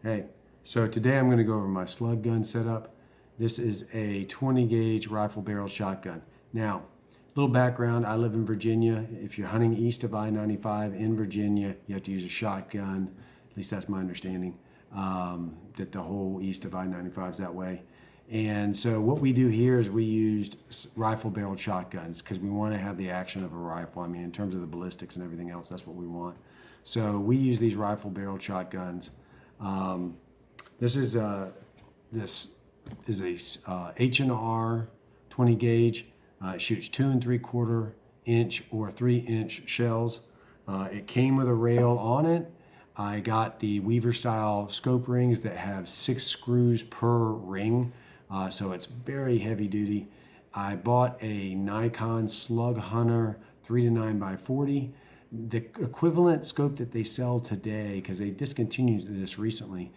Hey, so today I'm going to go over my slug gun setup. This is a 20 gauge rifle barrel shotgun. Now, little background, I live in Virginia. If you're hunting east of I-95 in Virginia, you have to use a shotgun. At least that's my understanding, that the whole east of I-95 is that way. And so what we do here is we used rifle barrel shotguns because we want to have the action of a rifle. I mean, in terms of the ballistics and everything else, that's what we want. So we use these rifle barrel shotguns. This is a H&R 20 gauge. It shoots 2 3/4 inch or 3-inch shells. It came with a rail on it. I got the Weaver style scope rings that have 6 screws per ring, so it's very heavy duty. I bought a Nikon Slug Hunter 3 to 9x40. The equivalent scope that they sell today, because they discontinued this recently,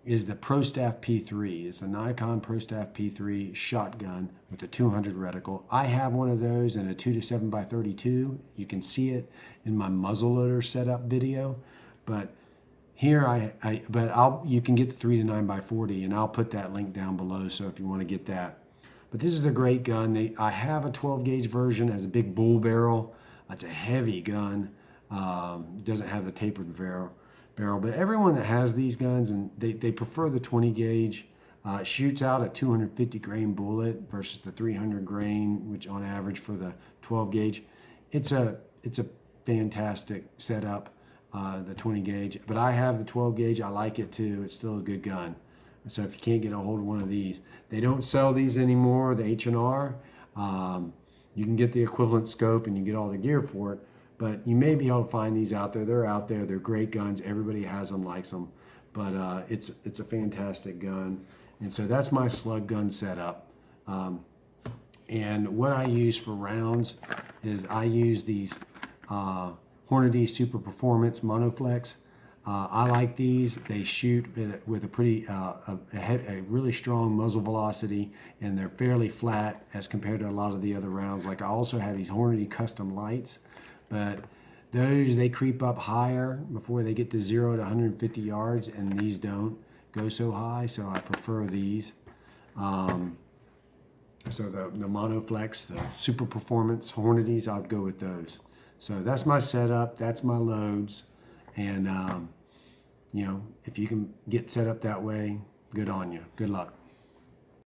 is the ProStaff P3. It's the Nikon ProStaff P3 shotgun with a 200 reticle. I have one of those in a 2 to 7x32. You can see it in my muzzleloader setup video, but here you can get the 3 to 9x40, and I'll put that link down below. So if you want to get that, but this is a great gun. I have a 12 gauge version, has a big bull barrel. It's a heavy gun. Doesn't have the tapered barrel, but everyone that has these guns, and they prefer the 20 gauge. It shoots out a 250 grain bullet versus the 300 grain, which on average for the 12 gauge. It's a fantastic setup, the 20 gauge. But I have the 12 gauge. I like it too. It's still a good gun. So if you can't get a hold of one of these, they don't sell these anymore. The H&R. You can get the equivalent scope and you get all the gear for it, but you may be able to find these out there. They're out there. They're great guns. Everybody has them, likes them, but it's a fantastic gun. And so that's my slug gun setup. And what I use for rounds is I use these Hornady Super Performance Monoflex. I like these. They shoot with a pretty a really strong muzzle velocity, and they're fairly flat as compared to a lot of the other rounds. Like I also have these Hornady custom lights, but those, they creep up higher before they get to 0 to 150 yards, and these don't go so high, so I prefer these. So the Monoflex, the Super Performance Hornadys, I'd go with those. So that's my setup, that's my loads, and you know, if you can get set up that way, good on you. Good luck.